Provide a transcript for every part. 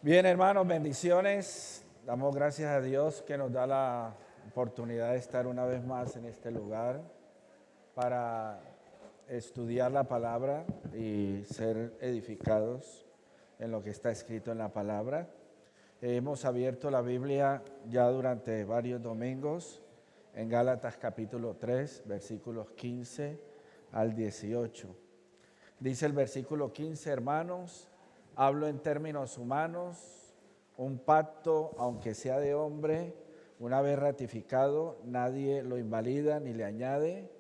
Bien, hermanos, bendiciones. Damos gracias a Dios que nos da la oportunidad de estar una vez más en este lugar para estudiar la palabra y ser edificados en lo que está escrito en la palabra. Hemos abierto la Biblia ya durante varios domingos en Gálatas capítulo 3, versículos 15 al 18. Dice el versículo 15, hermanos, hablo en términos humanos, un pacto, aunque sea de hombre, una vez ratificado, nadie lo invalida ni le añade.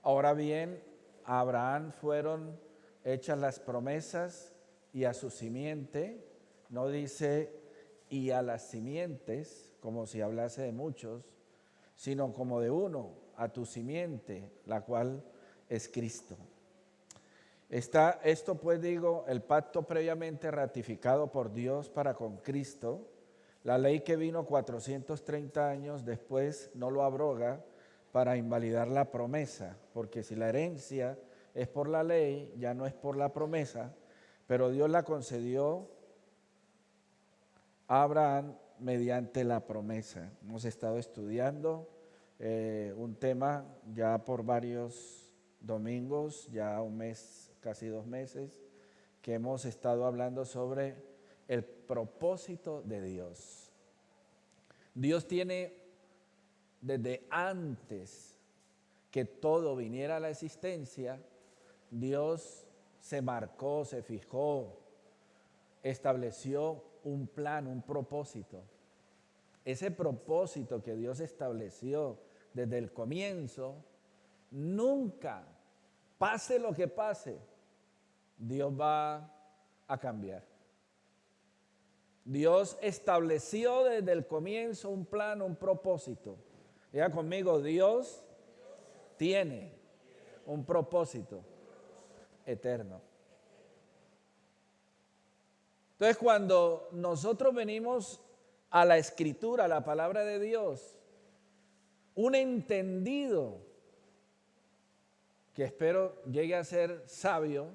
Ahora bien, a Abraham fueron hechas las promesas y a su simiente, no dice y a las simientes, como si hablase de muchos, sino como de uno, a tu simiente, la cual es Cristo. Esto pues digo, el pacto previamente ratificado por Dios para con Cristo, la ley que vino 430 años después no lo abroga para invalidar la promesa, porque si la herencia es por la ley, ya no es por la promesa, pero Dios la concedió a Abraham mediante la promesa. Hemos estado estudiando un tema ya por varios domingos, ya un mes, casi 2 meses, que hemos estado hablando sobre el propósito de Dios. Dios tiene desde antes que todo viniera a la existencia, Dios se marcó, se fijó, estableció un plan, un propósito. Ese propósito que Dios estableció desde el comienzo, nunca, pase lo que pase, Dios va a cambiar. Dios estableció desde el comienzo un plan, un propósito. Diga conmigo, Dios tiene un propósito eterno. Entonces, cuando nosotros venimos a la Escritura, a la palabra de Dios, un entendido, que espero llegue a ser sabio,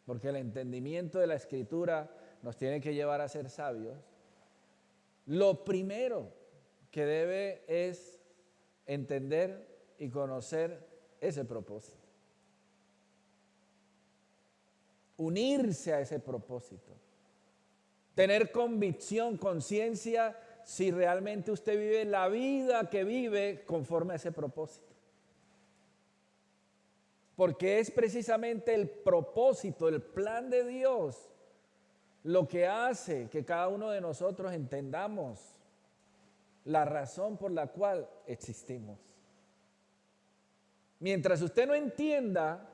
porque el entendimiento de la Escritura nos tiene que llevar a ser sabios, lo primero que debe es entender y conocer ese propósito. Unirse a ese propósito. Tener convicción, conciencia, si realmente usted vive la vida que vive conforme a ese propósito. Porque es precisamente el propósito, el plan de Dios, lo que hace que cada uno de nosotros entendamos la razón por la cual existimos. Mientras usted no entienda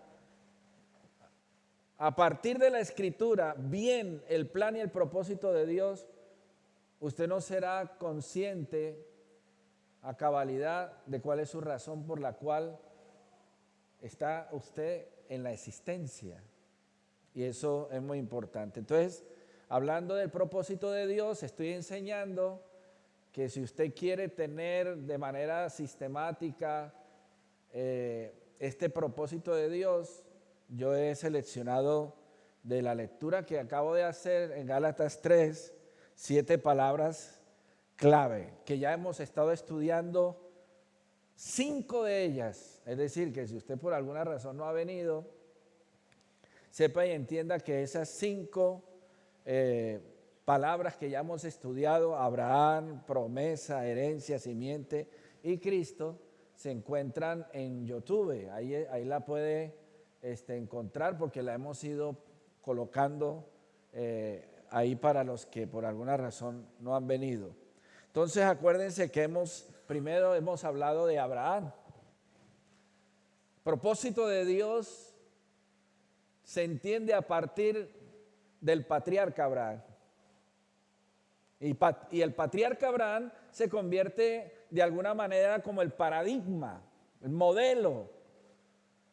a partir de la Escritura bien el plan y el propósito de Dios, usted no será consciente a cabalidad de cuál es su razón por la cual está usted en la existencia. Y eso es muy importante. Entonces, hablando del propósito de Dios, estoy enseñando que si usted quiere tener de manera sistemática este propósito de Dios, yo he seleccionado de la lectura que acabo de hacer en Gálatas 3, 7 palabras clave, que ya hemos estado estudiando 5 de ellas. Es decir, que si usted por alguna razón no ha venido, sepa y entienda que esas 5 palabras que ya hemos estudiado, Abraham, promesa, herencia, simiente y Cristo, se encuentran en YouTube. Ahí la puede encontrar porque la hemos ido colocando ahí para los que por alguna razón no han venido. Entonces acuérdense que primero hemos hablado de Abraham. Propósito de Dios se entiende a partir del patriarca Abraham. Y el patriarca Abraham se convierte de alguna manera como el paradigma, el modelo,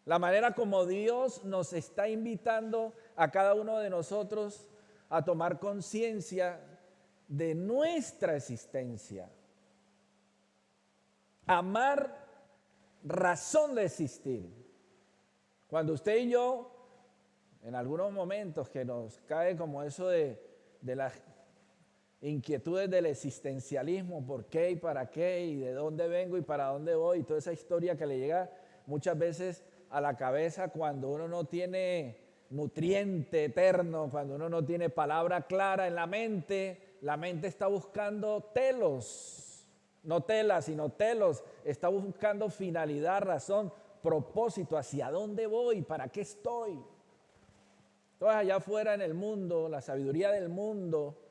la manera como Dios nos está invitando a cada uno de nosotros a tomar conciencia de nuestra existencia. Amar, razón de existir. Cuando usted y yo, en algunos momentos que nos cae como eso de inquietudes del existencialismo, por qué y para qué, y de dónde vengo y para dónde voy, y toda esa historia que le llega muchas veces a la cabeza cuando uno no tiene nutriente eterno, cuando uno no tiene palabra clara en la mente está buscando telos, no telas, sino telos, está buscando finalidad, razón, propósito, hacia dónde voy, para qué estoy. Entonces allá afuera en el mundo, la sabiduría del mundo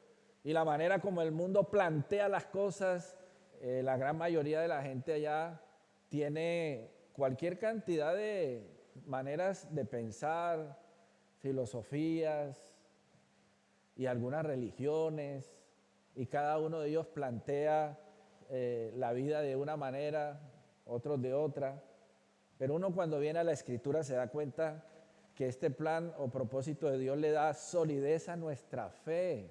y la manera como el mundo plantea las cosas, la gran mayoría de la gente allá tiene cualquier cantidad de maneras de pensar, filosofías y algunas religiones, y cada uno de ellos plantea la vida de una manera, otros de otra, pero uno cuando viene a la Escritura se da cuenta que este plan o propósito de Dios le da solidez a nuestra fe.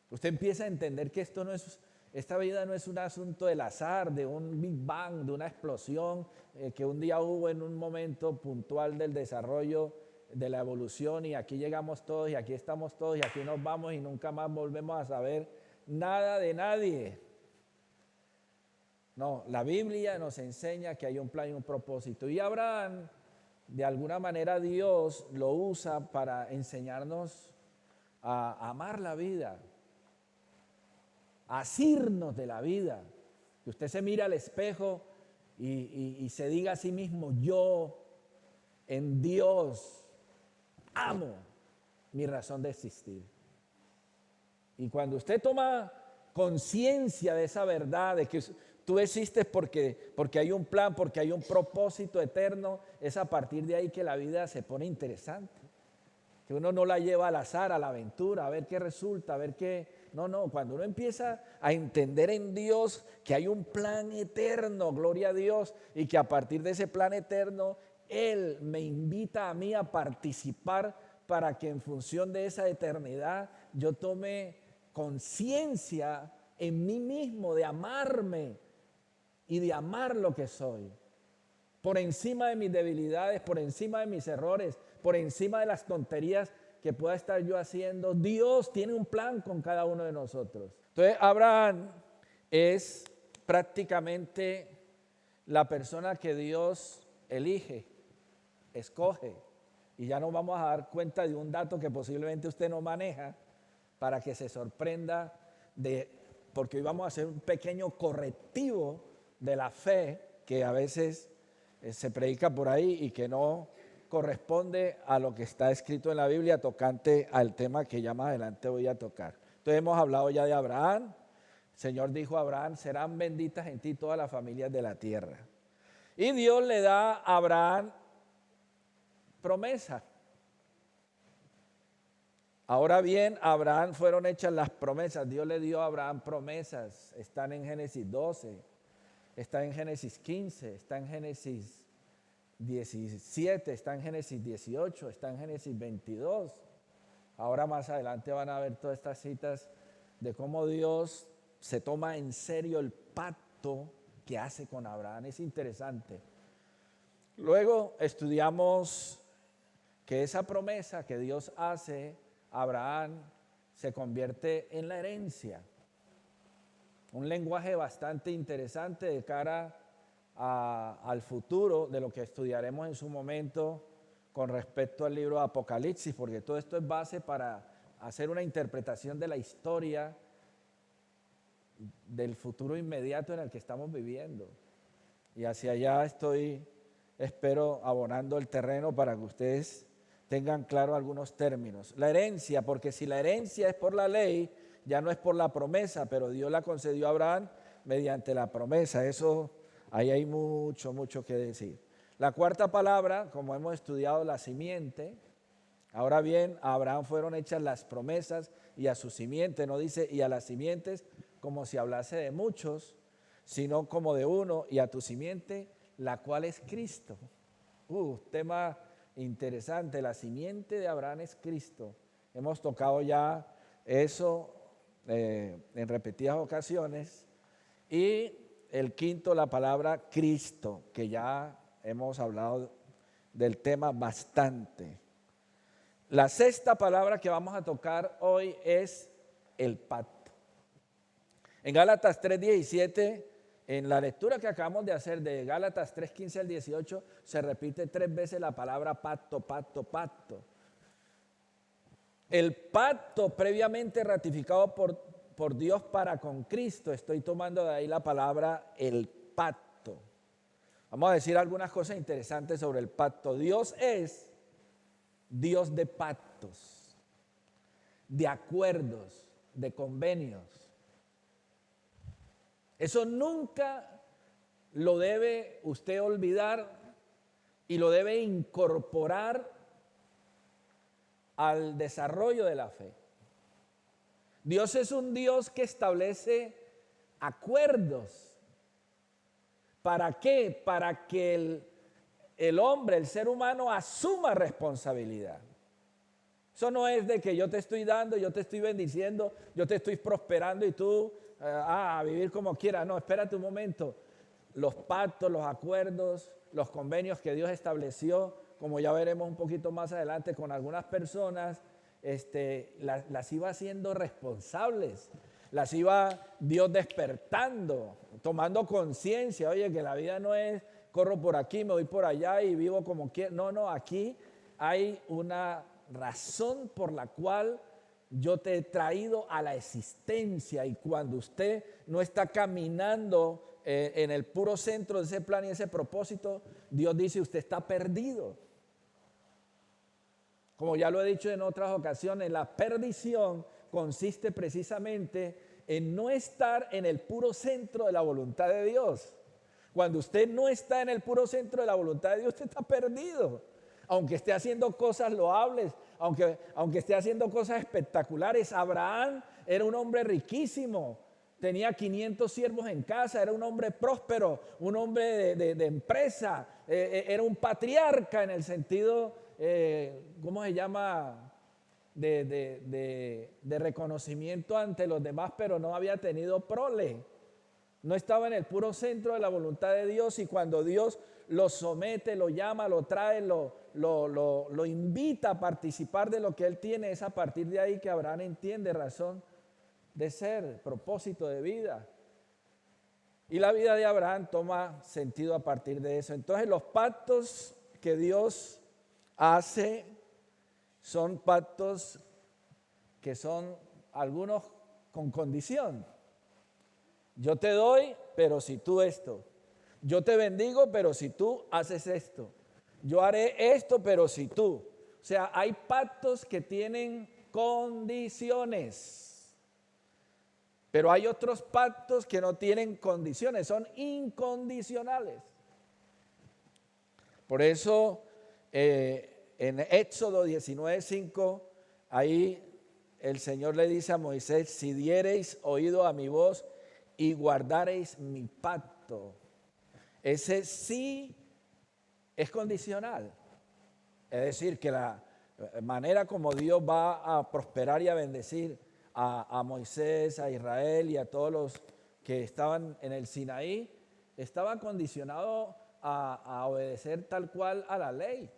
Usted empieza a entender que esta vida no es un asunto del azar, de un Big Bang, de una explosión que un día hubo en un momento puntual del desarrollo de la evolución, y aquí llegamos todos y aquí estamos todos y aquí nos vamos y nunca más volvemos a saber nada de nadie. No, la Biblia nos enseña que hay un plan y un propósito. Y Abraham, de alguna manera, Dios lo usa para enseñarnos a amar la vida, a asirnos de la vida. Que usted se mira al espejo y se diga a sí mismo: yo en Dios amo mi razón de existir. Y cuando usted toma conciencia de esa verdad, de que tú existes porque hay un plan, porque hay un propósito eterno, es a partir de ahí que la vida se pone interesante. Que uno no la lleva al azar, a la aventura, a ver qué resulta, a ver qué. No, cuando uno empieza a entender en Dios que hay un plan eterno, gloria a Dios, y que a partir de ese plan eterno, Él me invita a mí a participar para que en función de esa eternidad yo tome conciencia en mí mismo de amarme y de amar lo que soy, por encima de mis debilidades, por encima de mis errores, por encima de las tonterías que pueda estar yo haciendo. Dios tiene un plan con cada uno de nosotros. Entonces Abraham es prácticamente la persona que Dios elige, escoge, y ya nos vamos a dar cuenta de un dato que posiblemente usted no maneja, para que se sorprenda porque hoy vamos a hacer un pequeño correctivo de la fe que a veces se predica por ahí y que no corresponde a lo que está escrito en la Biblia tocante al tema que ya más adelante voy a tocar. Entonces hemos hablado ya de Abraham. El Señor dijo a Abraham: serán benditas en ti todas las familias de la tierra. Y Dios le da a Abraham promesa. Ahora bien, a Abraham fueron hechas las promesas. Dios le dio a Abraham promesas. Están en Génesis 12, está en Génesis 15, está en Génesis 17, está en Génesis 18, está en Génesis 22. Ahora más adelante van a ver todas estas citas de cómo Dios se toma en serio el pacto que hace con Abraham. Es interesante. Luego estudiamos que esa promesa que Dios hace a Abraham se convierte en la herencia. Un lenguaje bastante interesante de cara al futuro de lo que estudiaremos en su momento con respecto al libro de Apocalipsis, porque todo esto es base para hacer una interpretación de la historia del futuro inmediato en el que estamos viviendo. Y hacia allá espero abonando el terreno para que ustedes tengan claro algunos términos. La herencia, porque si la herencia es por la ley, ya no es por la promesa, pero Dios la concedió a Abraham mediante la promesa. Eso, ahí hay mucho que decir. La cuarta palabra, como hemos estudiado, la simiente. Ahora bien, a Abraham fueron hechas las promesas y a su simiente, no dice y a las simientes como si hablase de muchos, sino como de uno, y a tu simiente, la cual es Cristo. Tema interesante, la simiente de Abraham es Cristo. Hemos tocado ya eso en repetidas ocasiones. Y el quinto, la palabra Cristo, que ya hemos hablado del tema bastante. La sexta palabra que vamos a tocar hoy es el pacto. En Gálatas 3:17, en la lectura que acabamos de hacer de Gálatas 3:15 al 18, se repite 3 veces la palabra pacto, pacto, pacto. El pacto previamente ratificado por Dios para con Cristo, estoy tomando de ahí la palabra el pacto. Vamos a decir algunas cosas interesantes sobre el pacto. Dios es Dios de pactos, de acuerdos, de convenios. Eso nunca lo debe usted olvidar y lo debe incorporar al desarrollo de la fe. Dios es un Dios que establece acuerdos. ¿Para qué? Para que el hombre, el ser humano, asuma responsabilidad. Eso no es de que yo te estoy dando, yo te estoy bendiciendo, yo te estoy prosperando y tú a vivir como quieras. No, espérate un momento. Los pactos, los acuerdos, los convenios que Dios estableció, como ya veremos un poquito más adelante con algunas personas, las iba haciendo responsables, las iba Dios despertando, tomando conciencia. Oye, que la vida no es corro por aquí, me voy por allá y vivo como quiero. No, aquí hay una razón por la cual yo te he traído a la existencia, y cuando usted no está caminando en el puro centro de ese plan y ese propósito, Dios dice usted está perdido. Como ya lo he dicho en otras ocasiones, la perdición consiste precisamente en no estar en el puro centro de la voluntad de Dios. Cuando usted no está en el puro centro de la voluntad de Dios, usted está perdido. Aunque esté haciendo cosas loables, aunque esté haciendo cosas espectaculares. Abraham era un hombre riquísimo, tenía 500 siervos en casa, era un hombre próspero, un hombre de empresa, era un patriarca en el sentido, ¿cómo se llama?, de reconocimiento ante los demás, pero no había tenido prole. No estaba en el puro centro de la voluntad de Dios, y cuando Dios lo somete, lo llama, lo trae, lo invita a participar de lo que Él tiene, es a partir de ahí que Abraham entiende razón de ser, propósito de vida. Y la vida de Abraham toma sentido a partir de eso. Entonces los pactos que Dios hace son pactos que son algunos con condición. Yo te doy, pero si tú esto. Yo te bendigo, pero si tú haces esto. Yo haré esto, pero si tú. O sea, hay pactos que tienen condiciones. Pero hay otros pactos que no tienen condiciones, son incondicionales. Por eso, en Éxodo 19:5, ahí el Señor le dice a Moisés: si diereis oído a mi voz y guardareis mi pacto. Ese sí es condicional. Es decir, que la manera como Dios va a prosperar y a bendecir a Moisés, a Israel y a todos los que estaban en el Sinaí, estaba condicionado a obedecer tal cual a la ley.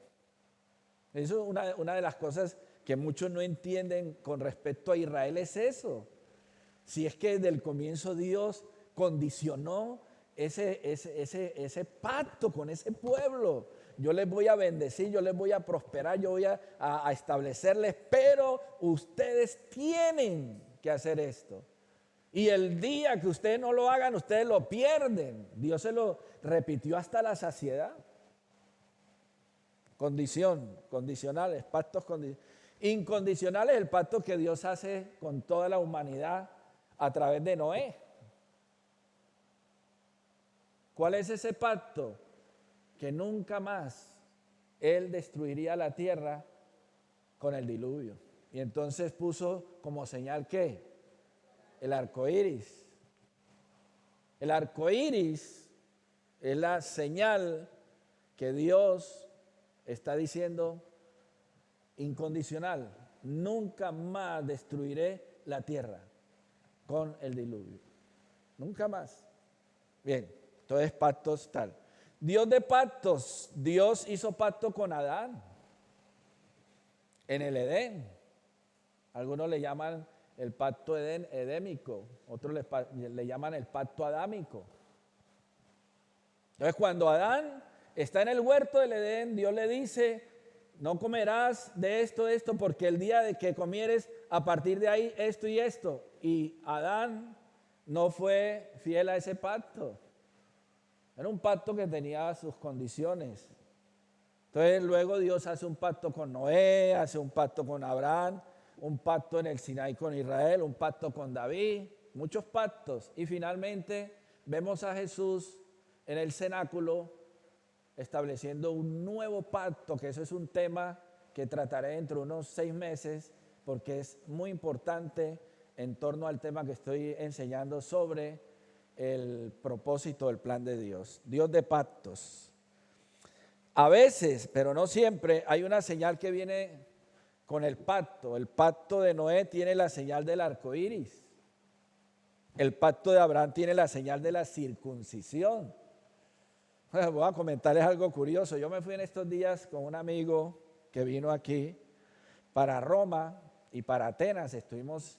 Eso es una de las cosas que muchos no entienden con respecto a Israel, es eso. Si es que desde el comienzo Dios condicionó ese pacto con ese pueblo. Yo les voy a bendecir, yo les voy a prosperar, yo voy a establecerles, pero ustedes tienen que hacer esto. Y el día que ustedes no lo hagan, ustedes lo pierden. Dios se lo repitió hasta la saciedad. Condicionales, pactos incondicionales, el pacto que Dios hace con toda la humanidad a través de Noé. ¿Cuál es ese pacto? Que nunca más Él destruiría la tierra con el diluvio. Y entonces puso como señal ¿qué? El arco iris. El arco iris es la señal que Dios está diciendo incondicional: nunca más destruiré la tierra con el diluvio. Nunca más. Bien, entonces pactos tal. Dios de pactos. Dios hizo pacto con Adán. en el Edén. Algunos le llaman el pacto edémico, otros le llaman el pacto adámico. Entonces, cuando Adán está en el huerto del Edén, Dios le dice: no comerás de esto, porque el día de que comieres, a partir de ahí, esto y esto. Y Adán no fue fiel a ese pacto. Era un pacto que tenía sus condiciones. Entonces luego Dios hace un pacto con Noé, hace un pacto con Abraham, un pacto en el Sinaí con Israel, un pacto con David, muchos pactos. Y finalmente vemos a Jesús en el cenáculo estableciendo un nuevo pacto, que eso es un tema que trataré dentro de unos 6 meses, porque es muy importante en torno al tema que estoy enseñando sobre el propósito del plan de Dios. Dios de pactos. A veces, pero no siempre, hay una señal que viene con el pacto. El pacto de Noé tiene la señal del arco iris. El pacto de Abraham tiene la señal de la circuncisión. Voy a comentarles algo curioso. Yo me fui en estos días con un amigo que vino aquí para Roma y para Atenas. Estuvimos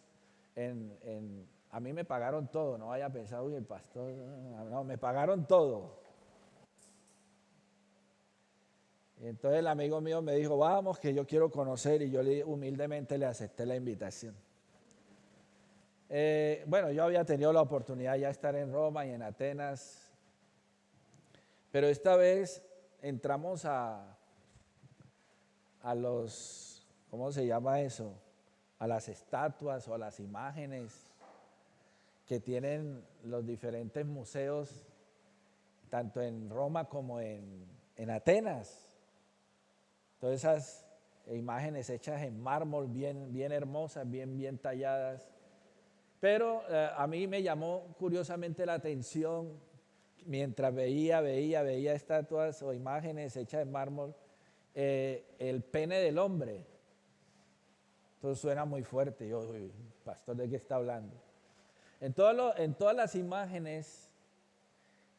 a mí me pagaron todo, no haya pensado, uy, el pastor, no, me pagaron todo. Y entonces el amigo mío me dijo: vamos, que yo quiero conocer, y yo humildemente le acepté la invitación. Bueno, yo había tenido la oportunidad ya de estar en Roma y en Atenas, pero esta vez entramos a los, ¿cómo se llama eso? A las estatuas o a las imágenes que tienen los diferentes museos, tanto en Roma como en Atenas. Todas esas imágenes hechas en mármol, bien hermosas, bien talladas. Pero a mí me llamó curiosamente la atención, mientras veía estatuas o imágenes hechas en mármol, el pene del hombre. Entonces suena muy fuerte. Yo, pastor, ¿de qué está hablando? En todas las imágenes,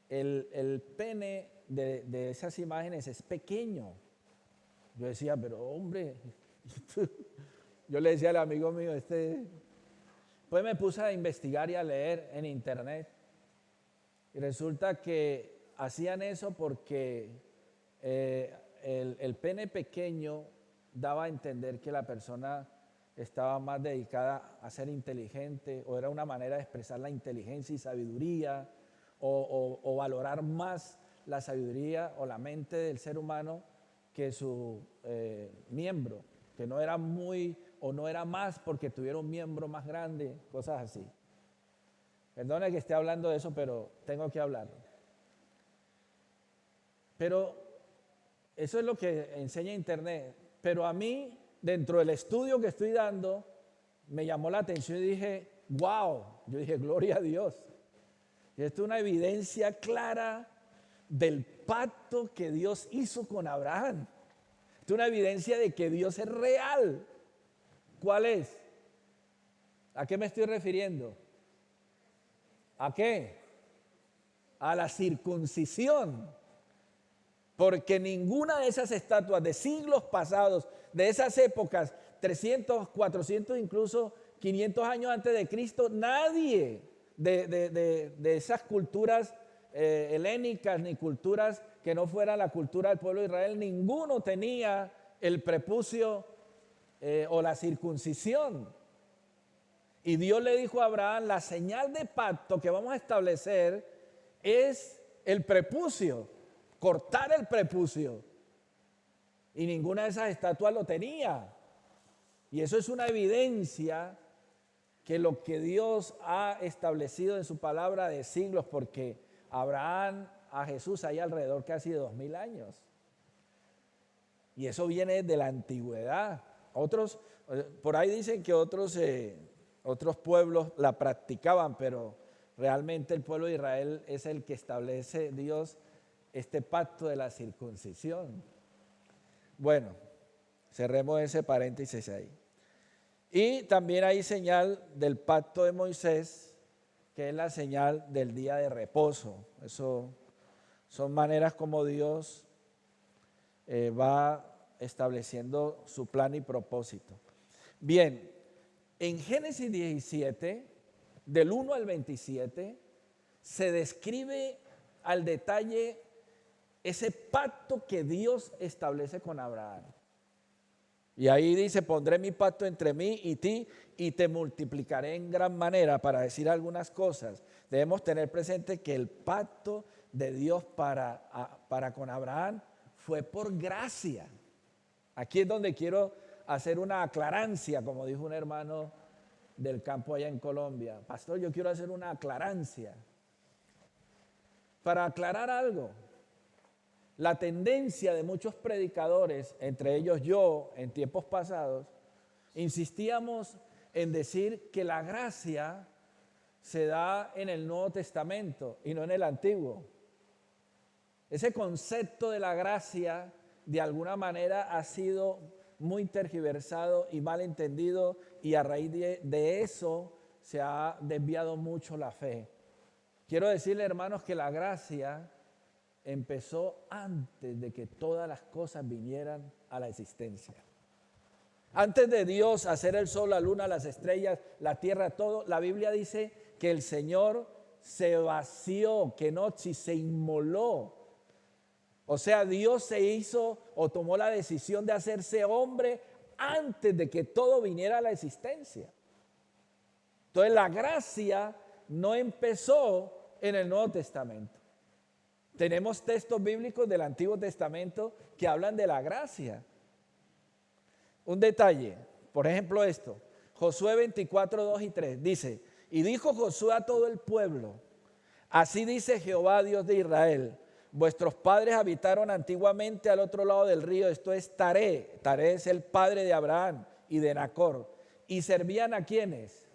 el pene de esas imágenes es pequeño. Yo decía, pero hombre, yo le decía al amigo mío, pues me puse a investigar y a leer en internet. Y resulta que hacían eso porque el pene pequeño daba a entender que la persona estaba más dedicada a ser inteligente, o era una manera de expresar la inteligencia y sabiduría, o valorar más la sabiduría o la mente del ser humano que su miembro, que no era muy o no era más porque tuviera un miembro más grande, cosas así. Perdone que esté hablando de eso, pero tengo que hablarlo. Pero eso es lo que enseña internet. Pero a mí, dentro del estudio que estoy dando, me llamó la atención y dije, wow, yo dije, gloria a Dios. Y esto es una evidencia clara del pacto que Dios hizo con Abraham. Esto es una evidencia de que Dios es real. ¿Cuál es? ¿A qué me estoy refiriendo? ¿A qué? A la circuncisión. Porque ninguna de esas estatuas de siglos pasados, de esas épocas, 300, 400, incluso 500 años antes de Cristo, nadie de esas culturas helénicas ni culturas que no fueran la cultura del pueblo de Israel, ninguno tenía el prepucio o la circuncisión. Y Dios le dijo a Abraham, la señal de pacto que vamos a establecer es el prepucio, cortar el prepucio. Y ninguna de esas estatuas lo tenía. Y eso es una evidencia que lo que Dios ha establecido en su palabra de siglos, porque Abraham a Jesús hay alrededor casi de 2000 años. Y eso viene de la antigüedad. Otros, por ahí dicen que otros pueblos la practicaban, pero realmente el pueblo de Israel es el que establece Dios este pacto de la circuncisión. Bueno, cerremos ese paréntesis ahí. Y también hay señal del pacto de Moisés, que es la señal del día de reposo. Eso son maneras como Dios va estableciendo su plan y propósito. Bien, en Génesis 17, del 1 al 27, se describe al detalle ese pacto que Dios establece con Abraham. Y ahí dice, pondré mi pacto entre mí y ti y te multiplicaré en gran manera, para decir algunas cosas. Debemos tener presente que el pacto de Dios para con Abraham fue por gracia. Aquí es donde quiero hacer una aclarancia, como dijo un hermano del campo allá en Colombia. Pastor, yo quiero hacer una aclarancia. Para aclarar algo, la tendencia de muchos predicadores, entre ellos yo, en tiempos pasados, insistíamos en decir que la gracia se da en el Nuevo Testamento y no en el Antiguo. Ese concepto de la gracia, de alguna manera, ha sido muy tergiversado y mal entendido, y a raíz de eso se ha desviado mucho la fe. Quiero decirle, hermanos, que la gracia empezó antes de que todas las cosas vinieran a la existencia. Antes de Dios hacer el sol, la luna, las estrellas, la tierra, todo, la Biblia dice que el Señor se vació, que Kenochi, se inmoló. O sea, Dios se hizo o tomó la decisión de hacerse hombre antes de que todo viniera a la existencia. Entonces la gracia no empezó en el Nuevo Testamento. Tenemos textos bíblicos del Antiguo Testamento que hablan de la gracia. Un detalle, por ejemplo esto, Josué 24, 2 y 3, dice, y dijo Josué a todo el pueblo, así dice Jehová Dios de Israel, vuestros padres habitaron antiguamente al otro lado del río, esto es Taré, Taré es el padre de Abraham y de Nacor, y servían a ¿quiénes?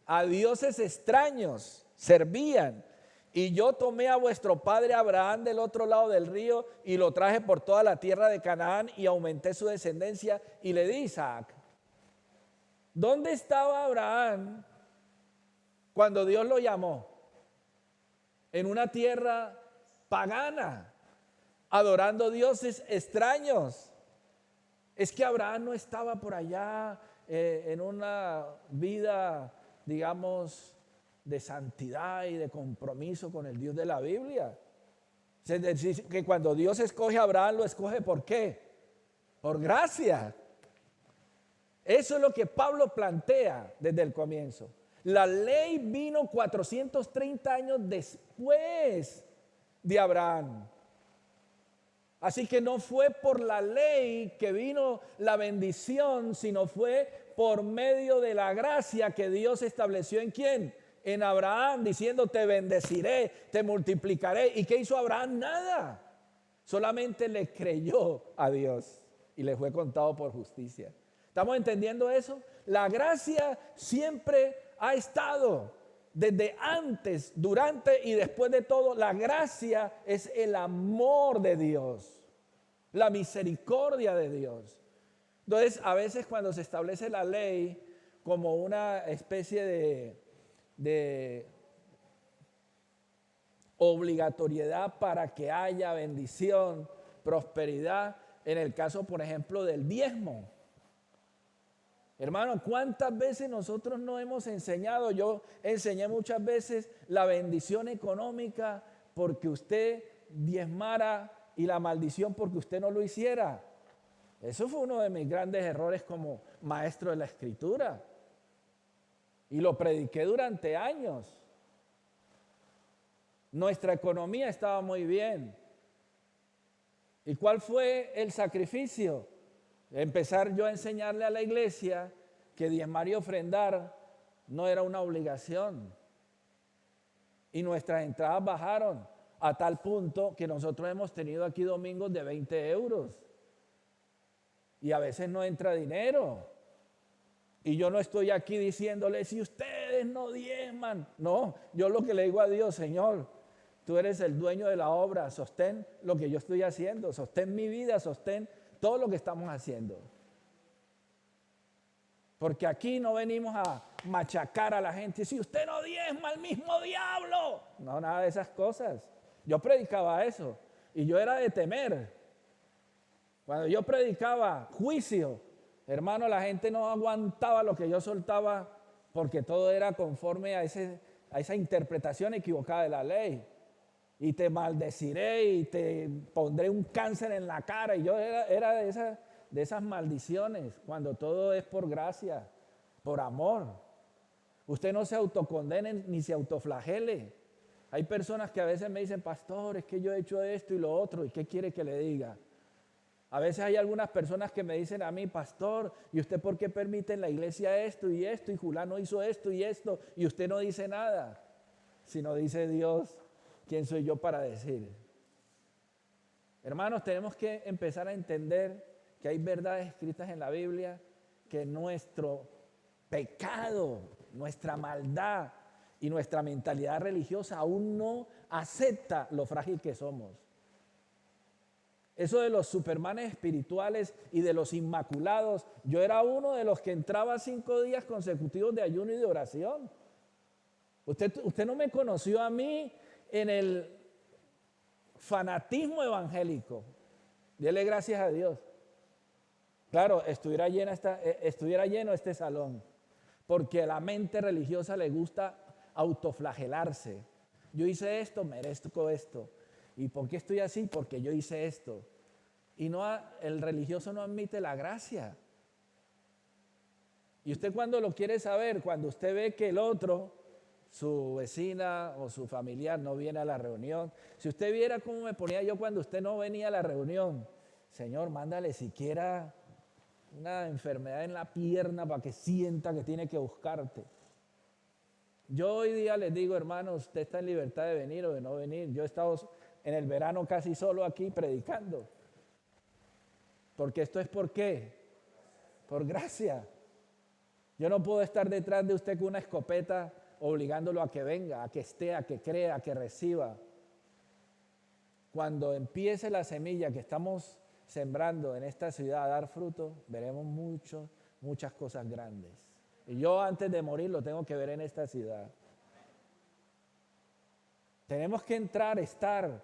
A dioses extraños, servían. Y yo tomé a vuestro padre Abraham del otro lado del río y lo traje por toda la tierra de Canaán y aumenté su descendencia y le di a Isaac. ¿Dónde estaba Abraham cuando Dios lo llamó? En una tierra pagana, adorando dioses extraños. Es que Abraham no estaba por allá en una vida, digamos, de santidad y de compromiso con el Dios de la Biblia. Es decir, que cuando Dios escoge a Abraham, lo escoge ¿por qué? Por gracia. Eso es lo que Pablo plantea desde el comienzo. La ley vino 430 años después de Abraham. Así que no fue por la ley que vino la bendición, sino fue por medio de la gracia que Dios estableció ¿en quién? En Abraham, diciendo te bendeciré, te multiplicaré. ¿Y qué hizo Abraham? Nada. Solamente le creyó a Dios y le fue contado por justicia. ¿Estamos entendiendo eso? La gracia siempre ha estado desde antes, durante y después de todo. La gracia es el amor de Dios, la misericordia de Dios. Entonces, a veces cuando se establece la ley como una especie de obligatoriedad para que haya bendición, prosperidad, en el caso, por ejemplo, del diezmo. Hermano, ¿cuántas veces nosotros no hemos enseñado? Yo enseñé muchas veces la bendición económica porque usted diezmara y la maldición porque usted no lo hiciera. Eso fue uno de mis grandes errores como maestro de la Escritura. Y lo prediqué durante años. Nuestra economía estaba muy bien. ¿Y cuál fue el sacrificio? Empezar yo a enseñarle a la iglesia que diezmar y ofrendar no era una obligación. Y nuestras entradas bajaron a tal punto que nosotros hemos tenido aquí domingos de 20 euros. Y a veces no entra dinero. Y yo no estoy aquí diciéndole, si ustedes no diezman. No, yo lo que le digo a Dios, Señor, tú eres el dueño de la obra, sostén lo que yo estoy haciendo, sostén mi vida, sostén todo lo que estamos haciendo. Porque aquí no venimos a machacar a la gente, si usted no diezma, el mismo diablo. No, nada de esas cosas. Yo predicaba eso y yo era de temer. Cuando yo predicaba juicio, hermano, la gente no aguantaba lo que yo soltaba porque todo era conforme a esa interpretación equivocada de la ley. Y te maldeciré y te pondré un cáncer en la cara. Y yo era de esas maldiciones, cuando todo es por gracia, por amor. Usted no se autocondene ni se autoflagele. Hay personas que a veces me dicen, pastor, es que yo he hecho esto y lo otro, ¿y qué quiere que le diga? A veces hay algunas personas que me dicen a mí, pastor, ¿y usted por qué permite en la iglesia esto, y fulano hizo esto y esto, y usted no dice nada? Si no dice Dios, ¿quién soy yo para decir? Hermanos, tenemos que empezar a entender que hay verdades escritas en la Biblia, que nuestro pecado, nuestra maldad y nuestra mentalidad religiosa aún no acepta lo frágil que somos. Eso de los supermanes espirituales y de los inmaculados, yo era uno de los que entraba 5 días consecutivos de ayuno y de oración. Usted no me conoció a mí en el fanatismo evangélico. Dele gracias a Dios. Claro, estuviera lleno este salón, porque a la mente religiosa le gusta autoflagelarse. Yo hice esto, merezco esto. ¿Y por qué estoy así? Porque yo hice esto. Y el religioso no admite la gracia. Y usted cuando lo quiere saber, cuando usted ve que el otro, su vecina o su familiar no viene a la reunión. Si usted viera cómo me ponía yo cuando usted no venía a la reunión. Señor, mándale siquiera una enfermedad en la pierna para que sienta que tiene que buscarte. Yo hoy día les digo, hermanos, usted está en libertad de venir o de no venir. Yo he estado en el verano casi solo aquí predicando. Porque esto es ¿por qué? Por gracia. Yo no puedo estar detrás de usted con una escopeta obligándolo a que venga, a que esté, a que crea, a que reciba. Cuando empiece la semilla que estamos sembrando en esta ciudad a dar fruto, veremos muchas cosas grandes. Y yo antes de morir lo tengo que ver en esta ciudad. Tenemos que entrar, estar.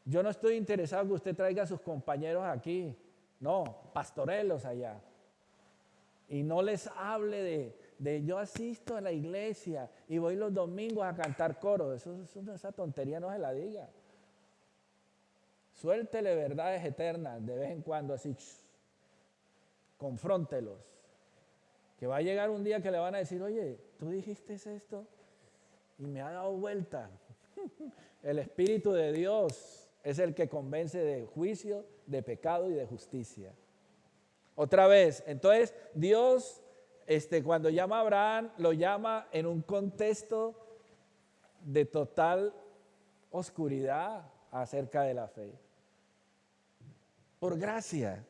Yo no estoy interesado que usted traiga a sus compañeros aquí. No, pastorelos allá. Y no les hable de yo asisto a la iglesia y voy los domingos a cantar coro. Esa tontería no se la diga. Suéltele verdades eternas de vez en cuando así. Confróntelos. Que va a llegar un día que le van a decir, oye, tú dijiste esto y me ha dado vuelta. El Espíritu de Dios es el que convence de juicio, de pecado y de justicia. Otra vez, entonces Dios cuando llama a Abraham, lo llama en un contexto de total oscuridad acerca de la fe. Por gracia.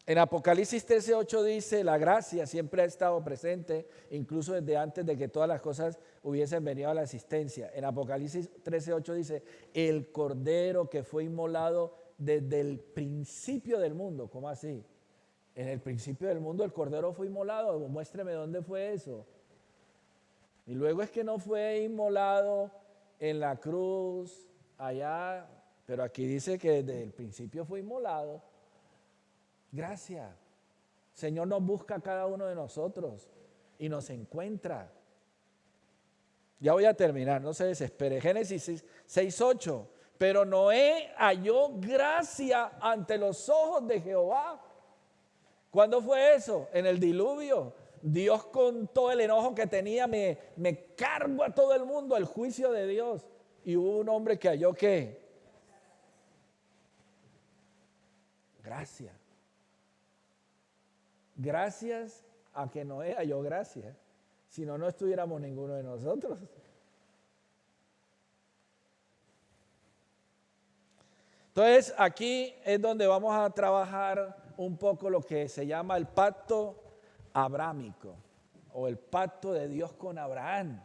En Apocalipsis 13:8 dice, la gracia siempre ha estado presente, incluso desde antes de que todas las cosas hubiesen venido a la existencia. En Apocalipsis 13:8 dice, el Cordero que fue inmolado desde el principio del mundo. ¿Cómo así? En el principio del mundo el Cordero fue inmolado. Muéstreme dónde fue eso. Y luego es que no fue inmolado en la cruz, allá, pero aquí dice que desde el principio fue inmolado. Gracias. Señor nos busca a cada uno de nosotros y nos encuentra. Ya voy a terminar, no se desespere. Génesis 6:8. Pero Noé halló gracia ante los ojos de Jehová. ¿Cuándo fue eso? En el diluvio. Dios con todo el enojo que tenía me cargo a todo el mundo, el juicio de Dios. Y hubo un hombre que halló ¿qué? Gracia. Gracias a que Noé halló gracia. Si no, no estuviéramos ninguno de nosotros. Entonces, aquí es donde vamos a trabajar un poco lo que se llama el pacto abrámico o el pacto de Dios con Abraham.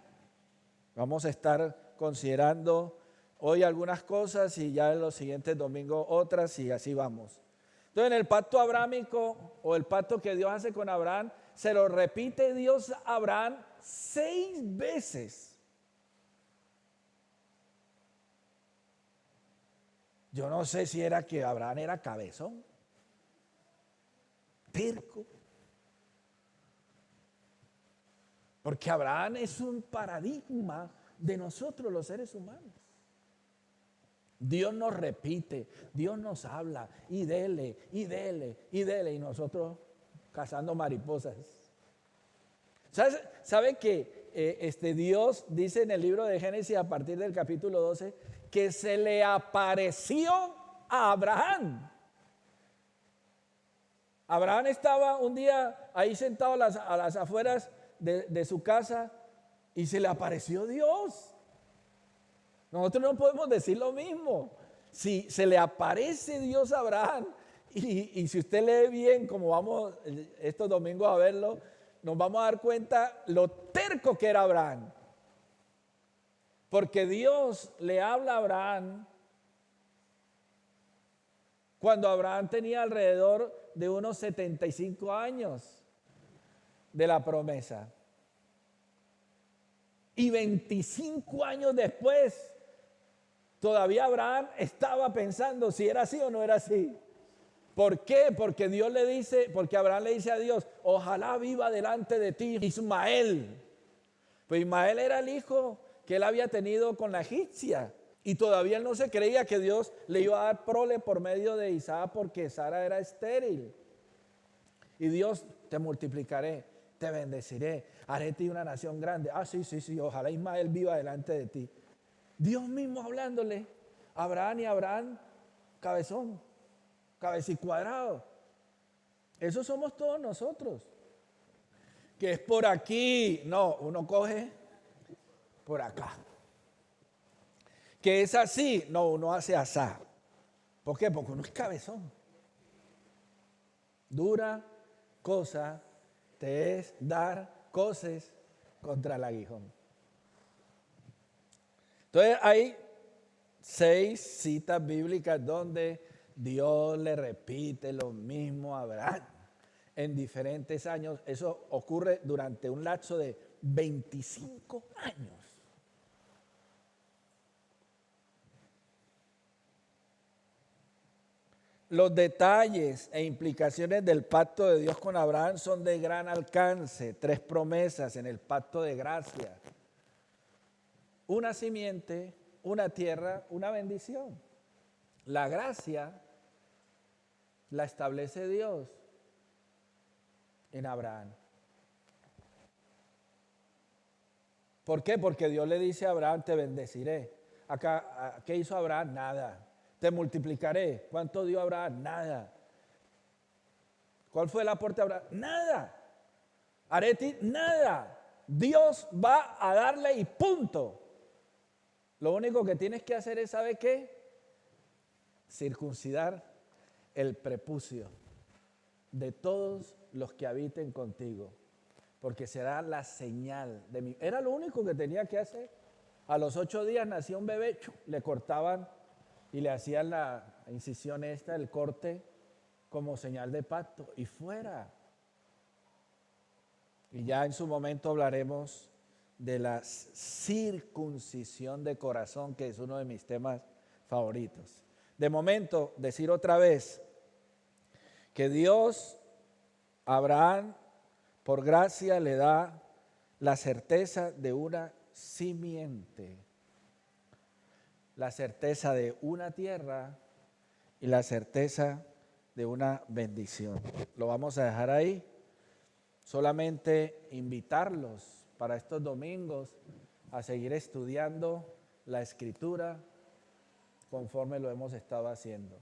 Vamos a estar considerando hoy algunas cosas y ya en los siguientes domingos otras y así vamos. Entonces, en el pacto abrámico o el pacto que Dios hace con Abraham, se lo repite Dios a Abraham 6 veces. Yo no sé si era que Abraham era cabezón, terco. Porque Abraham es un paradigma de nosotros los seres humanos. Dios nos repite, Dios nos habla y dele, y dele, y dele, y nosotros cazando mariposas. ¿Sabe que Dios dice en el libro de Génesis a partir del capítulo 12 que se le apareció a Abraham? Abraham estaba un día ahí sentado a las afueras de su casa y se le apareció Dios. Nosotros no podemos decir lo mismo. Si se le aparece Dios a Abraham, y si usted lee bien, como vamos estos domingos a verlo, nos vamos a dar cuenta lo terco que era Abraham. Porque Dios le habla a Abraham cuando Abraham tenía alrededor de unos 75 años de la promesa. Y 25 años después, todavía Abraham estaba pensando si era así o no era así. ¿Por qué? Porque Abraham le dice a Dios, ojalá viva delante de ti Ismael. Pues Ismael era el hijo que él había tenido con la egipcia. Y todavía él no se creía que Dios le iba a dar prole por medio de Isaac porque Sara era estéril. Y Dios, te multiplicaré, te bendeciré, haré de ti una nación grande. Sí, ojalá Ismael viva delante de ti. Dios mismo hablándole a Abraham, y Abraham cabezón, cabecicuadrado. Eso somos todos nosotros. Que es por aquí, no, uno coge por acá. Que es así, no, uno hace asá. ¿Por qué? Porque uno es cabezón. Dura cosa te es dar coces contra el aguijón. Entonces hay 6 citas bíblicas donde Dios le repite lo mismo a Abraham en diferentes años. Eso ocurre durante un lapso de 25 años. Los detalles e implicaciones del pacto de Dios con Abraham son de gran alcance. 3 promesas en el pacto de gracia. Una simiente, una tierra, una bendición. La gracia la establece Dios en Abraham. ¿Por qué? Porque Dios le dice a Abraham, te bendeciré. Acá, ¿qué hizo Abraham? Nada. Te multiplicaré. ¿Cuánto dio Abraham? Nada. ¿Cuál fue el aporte de Abraham? Nada. Haré de ti nada. Dios va a darle y punto. Lo único que tienes que hacer es, ¿sabe qué? Circuncidar el prepucio de todos los que habiten contigo, porque será la señal de mí. Era lo único que tenía que hacer. A los 8 días nacía un bebé, le cortaban y le hacían la incisión esta, el corte, como señal de pacto, y fuera. Y ya en su momento hablaremos de la circuncisión de corazón, que es uno de mis temas favoritos. De momento, decir otra vez que Dios a Abraham, por gracia, le da la certeza de una simiente, la certeza de una tierra y la certeza de una bendición. Lo vamos a dejar ahí. Solamente invitarlos para estos domingos a seguir estudiando la Escritura conforme lo hemos estado haciendo.